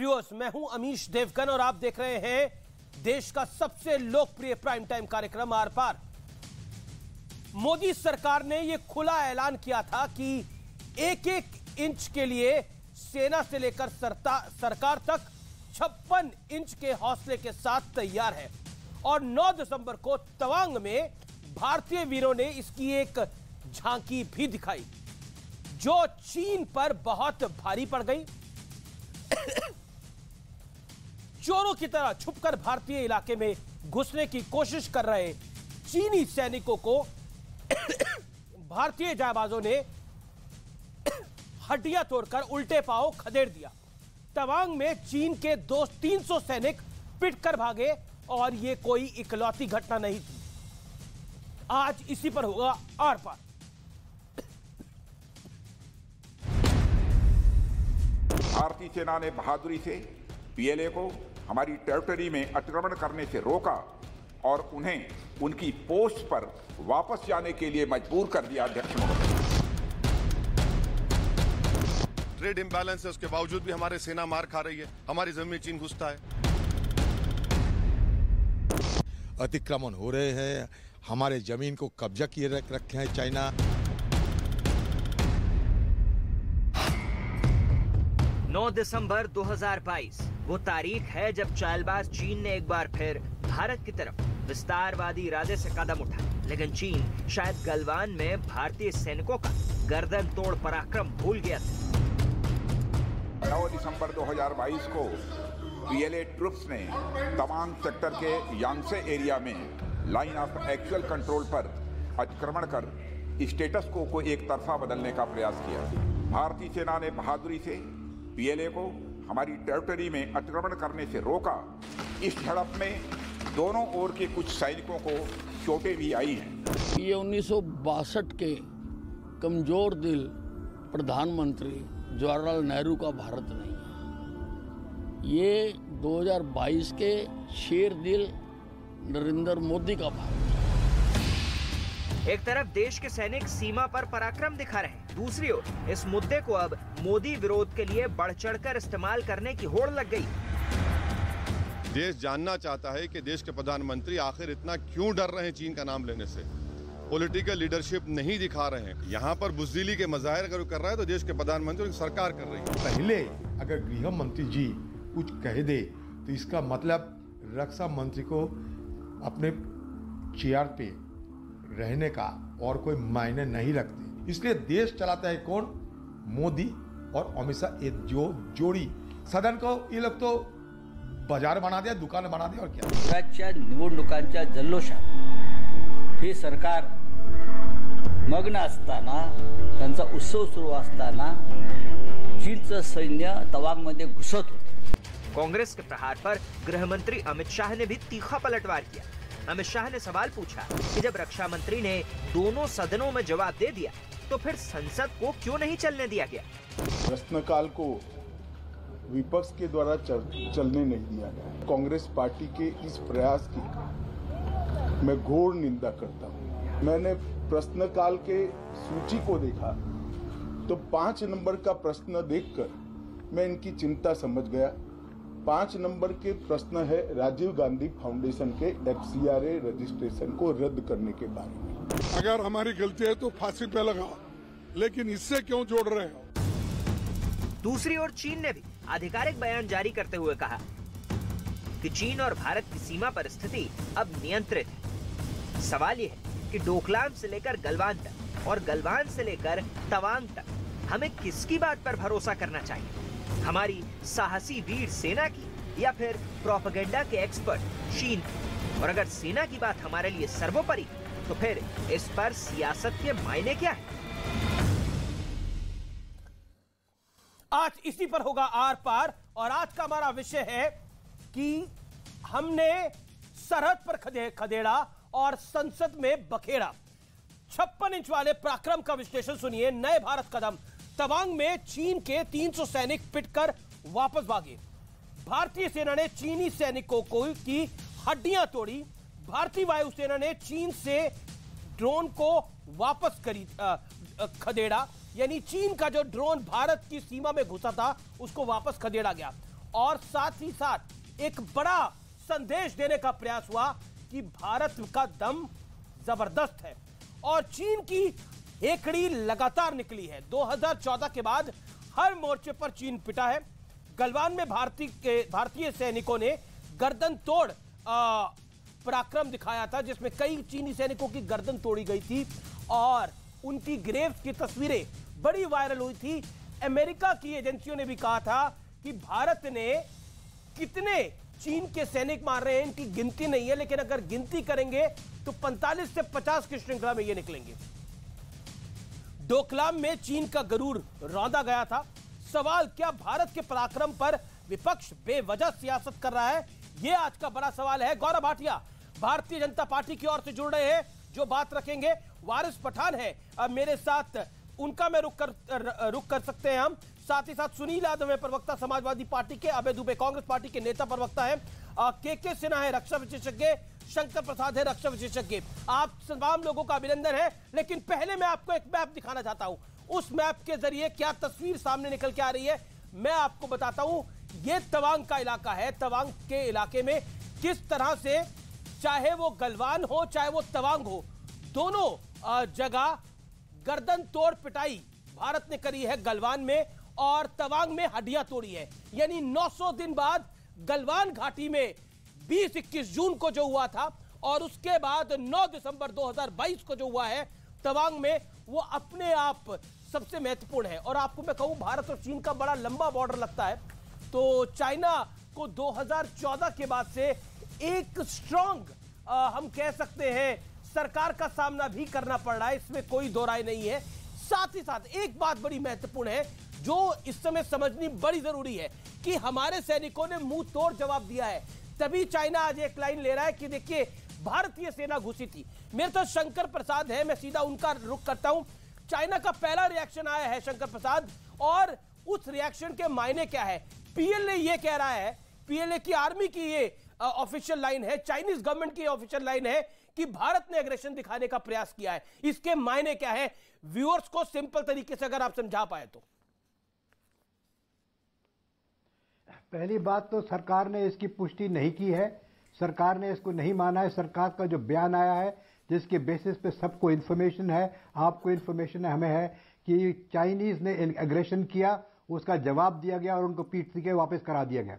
Viewers, मैं हूं अमीश देवगन और आप देख रहे हैं देश का सबसे लोकप्रिय प्राइम टाइम कार्यक्रम आर पार। मोदी सरकार ने यह खुला ऐलान किया था कि एक एक इंच के लिए सेना से लेकर सरकार तक 56 इंच के हौसले के साथ तैयार है और 9 दिसंबर को तवांग में भारतीय वीरों ने इसकी एक झांकी भी दिखाई जो चीन पर बहुत भारी पड़ गई। चोरों की तरह छुपकर भारतीय इलाके में घुसने की कोशिश कर रहे चीनी सैनिकों को भारतीय जाबाजों ने हड्डियां तोड़कर उल्टे पांव खदेड़ दिया। तवांग में चीन के 200-300 सैनिक पिटकर भागे और यह कोई इकलौती घटना नहीं थी। आज इसी पर होगा आर पार। भारतीय सेना ने बहादुरी से पीएलए को हमारी टेरिटरी में अतिक्रमण करने से रोका और उन्हें उनकी पोस्ट पर वापस जाने के लिए मजबूर कर दिया। अध्यक्ष महोदय, ट्रेड इम्बैलेंस है, उसके बावजूद भी हमारे सेना मार खा रही है, हमारी जमीन में चीन घुसता है। अतिक्रमण हो रहे हैं, हमारे जमीन को कब्जा किए रखे हैं चाइना। नौ दिसंबर 2022 वो तारीख है जब चालबाज चीन ने एक बार फिर भारत की तरफ विस्तारवादी इरादे से कदम उठाया, लेकिन चीन शायद गलवान में भारतीय सैनिकों का गर्दन तोड़ पराक्रम भूल गया था। 9 दिसंबर 2022 को पीएलए ट्रुप्स ने तवांग सेक्टर के यांगसे एरिया में लाइन ऑफ एक्चुअल कंट्रोल पर अतिक्रमण कर स्टेटस को एक तरफा बदलने का प्रयास किया। भारतीय सेना ने बहादुरी से पीएलए को हमारी टेरिटरी में अतिक्रमण करने से रोका। इस झड़प में दोनों ओर के कुछ सैनिकों को चोटें भी आई हैं। ये 1962 के कमजोर दिल प्रधानमंत्री जवाहरलाल नेहरू का भारत नहीं है, ये 2022 के शेर दिल नरेंद्र मोदी का भारत है। एक तरफ देश के सैनिक सीमा पर पराक्रम दिखा रहे हैं, दूसरी ओर इस मुद्दे को अब मोदी विरोध के लिए बढ़ चढ़कर इस्तेमाल करने की होड़ लग गई। देश जानना चाहता है कि देश के प्रधानमंत्री आखिर इतना क्यों डर रहे हैं चीन का नाम लेने से, पॉलिटिकल लीडरशिप नहीं दिखा रहे हैं। यहाँ पर बुज़दिली के मज़ाहिर अगर कर रहा है तो देश के प्रधानमंत्री और सरकार कर रही है। पहले अगर गृह मंत्री जी कुछ कह दे तो इसका मतलब रक्षा मंत्री को अपने चेयर पे रहने का और कोई मायने नहीं रखते। इसलिए देश चलाता है कौन? मोदी और अमित शाह। ये जो जोड़ी सदन को ये लोग तो बाजार बना दिया, दुकान बना दिया और क्या। राज्याच्या निवडणुकांच्या जल्लोषात ही सरकार मग्न असताना, त्यांचा उत्सव सुरू असताना चीनचं सैन्य तवांगमध्ये घुसत होते। कांग्रेस के प्रहार पर गृह मंत्री अमित शाह ने भी तीखा पलटवार किया। अमित शाह ने सवाल पूछा कि जब रक्षा मंत्री ने दोनों सदनों में जवाब दे दिया तो फिर संसद को क्यों नहीं चलने दिया गया। प्रश्नकाल को विपक्ष के द्वारा चलने नहीं दिया गया। कांग्रेस पार्टी के इस प्रयास की मैं घोर निंदा करता हूं। मैंने प्रश्नकाल के सूची को देखा तो 5 नंबर का प्रश्न देखकर मैं इनकी चिंता समझ गया। 5 नंबर के प्रश्न है राजीव गांधी फाउंडेशन के FCRA रजिस्ट्रेशन को रद्द करने के बारे में। अगर हमारी गलती है तो फांसी पे लगाओ, लेकिन इससे क्यों जोड़ रहे हो। दूसरी ओर चीन ने भी आधिकारिक बयान जारी करते हुए कहा कि चीन और भारत की सीमा पर स्थिति अब नियंत्रित है। सवाल यह है कि डोकलाम से लेकर गलवान तक और गलवान से लेकर तवांग तक हमें किसकी बात पर भरोसा करना चाहिए, हमारी साहसी वीर सेना की या फिर प्रोपेगेंडा के एक्सपर्ट चीन की। और अगर सेना की बात हमारे लिए सर्वोपरि तो फिर इस पर सियासत के मायने क्या है। आज इसी पर होगा आर पार और आज का हमारा विषय है कि हमने सरहद पर खदेड़ा और संसद में बखेड़ा। 56 इंच वाले पराक्रम का विश्लेषण सुनिए। नए भारत कदम। तवांग में चीन के 300 सैनिक पिटकर वापस भागे। भारतीय सेना ने चीनी सैनिकों की हड्डियां तोड़ी। भारतीय वायुसेना ने चीन से ड्रोन को वापस खदेड़ा, यानी चीन का जो ड्रोन भारत की सीमा में घुसा था उसको वापस खदेड़ा गया। और साथ ही साथ एक बड़ा संदेश देने का प्रयास हुआ कि भारत का दम जबरदस्त है। और चीन की हेकड़ी लगातार निकली है। 2014 के बाद हर मोर्चे पर चीन पिटा है। गलवान में भारतीय सैनिकों ने गर्दन तोड़ पराक्रम दिखाया था, जिसमें कई चीनी सैनिकों की गर्दन तोड़ी गई थी और उनकी ग्रेव्स की तस्वीरें बड़ी वायरल हुई थी। अमेरिका की एजेंसियों ने भी कहा था कि भारत ने कितने चीन के सैनिक मार रहे हैं इनकी गिनती नहीं है, लेकिन अगर गिनती करेंगे तो 45 से 50 की श्रृंखला में ये निकलेंगे। डोकलाम में चीन का गरूर रौंदा गया था। सवाल, क्या भारत के पराक्रम पर विपक्ष बेवजह सियासत कर रहा है? यह आज का बड़ा सवाल है। गौरव भाटिया भारतीय जनता पार्टी की ओर से जुड़ रहे हैं, जो बात रखेंगे। वारिस पठान है अब मेरे साथ, उनका मैं रुक कर सकते हैं हम। साथ ही साथ सुनील यादव है प्रवक्ता समाजवादी पार्टी के, अभय दुबे कांग्रेस पार्टी के नेता प्रवक्ता है, के सिन्हा है रक्षा विशेषज्ञ, शंकर प्रसाद है रक्षा विशेषज्ञ। आप तमाम लोगों का अभिनंदन है। लेकिन पहले मैं आपको एक मैप दिखाना चाहता हूं। उस मैप के जरिए क्या तस्वीर सामने निकल के आ रही है मैं आपको बताता हूं। यह तवांग का इलाका है। तवांग के इलाके में किस तरह से, चाहे वो गलवान हो चाहे वो तवांग हो, दोनों जगह गर्दन तोड़ पिटाई भारत ने करी है। गलवान में और तवांग में हड्डियां तोड़ी है। यानी 900 दिन बाद गलवान घाटी में 20-21 जून को जो हुआ था और उसके बाद 9 दिसंबर 2022 को जो हुआ है तवांग में, वो अपने आप सबसे महत्वपूर्ण है। और आपको मैं कहूं, भारत और चीन का बड़ा लंबा बॉर्डर लगता है, तो चाइना को 2014 के बाद से एक स्ट्रॉन्ग हम कह सकते हैं सरकार का सामना भी करना पड़ रहा है, इसमें कोई दो राय नहीं है। साथ ही साथ एक बात बड़ी महत्वपूर्ण है जो इस समय समझनी बड़ी जरूरी है कि हमारे सैनिकों ने मुंह तोड़ जवाब दिया है। तभी चाइना आज एक लाइन ले रहा है कि देखिए भारतीय सेना घुसी थी। मेरे तो शंकर प्रसाद है, मैं सीधा उनका रुख करता हूं। चाइना का पहला रिएक्शन आया है शंकर प्रसाद, और उस रिएक्शन के मायने क्या है? पीएलए ये कह रहा है, पीएलए की आर्मी की ये ऑफिशियल लाइन है, चाइनीज गवर्नमेंट की ऑफिशियल लाइन है कि भारत ने एग्रेशन दिखाने का प्रयास किया है। इसके मायने क्या है? व्यूअर्स को सिंपल तरीके से अगर आप समझा पाए तो। पहली बात तो सरकार ने इसकी पुष्टि नहीं की है, सरकार ने इसको नहीं माना है। सरकार का जो बयान आया है जिसके बेसिस पे सबको इन्फॉर्मेशन है, आपको इन्फॉर्मेशन है, हमें है कि चाइनीज ने एग्रेशन किया, उसका जवाब दिया गया और उनको पीट के वापस करा दिया गया।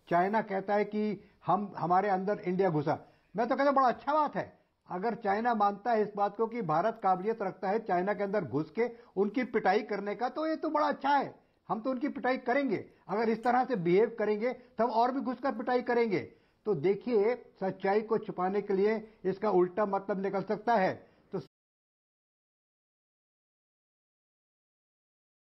चाइना कहता है कि हमारे अंदर इंडिया घुसा। मैं तो कहता हूं बड़ा अच्छा बात है अगर चाइना मानता है इस बात को कि भारत काबिलियत रखता है चाइना के अंदर घुस के उनकी पिटाई करने का, तो ये तो बड़ा अच्छा है। हम तो उनकी पिटाई करेंगे। अगर इस तरह से बिहेव करेंगे तब और भी घुसकर पिटाई करेंगे। तो देखिए, सच्चाई को छुपाने के लिए इसका उल्टा मतलब निकल सकता है।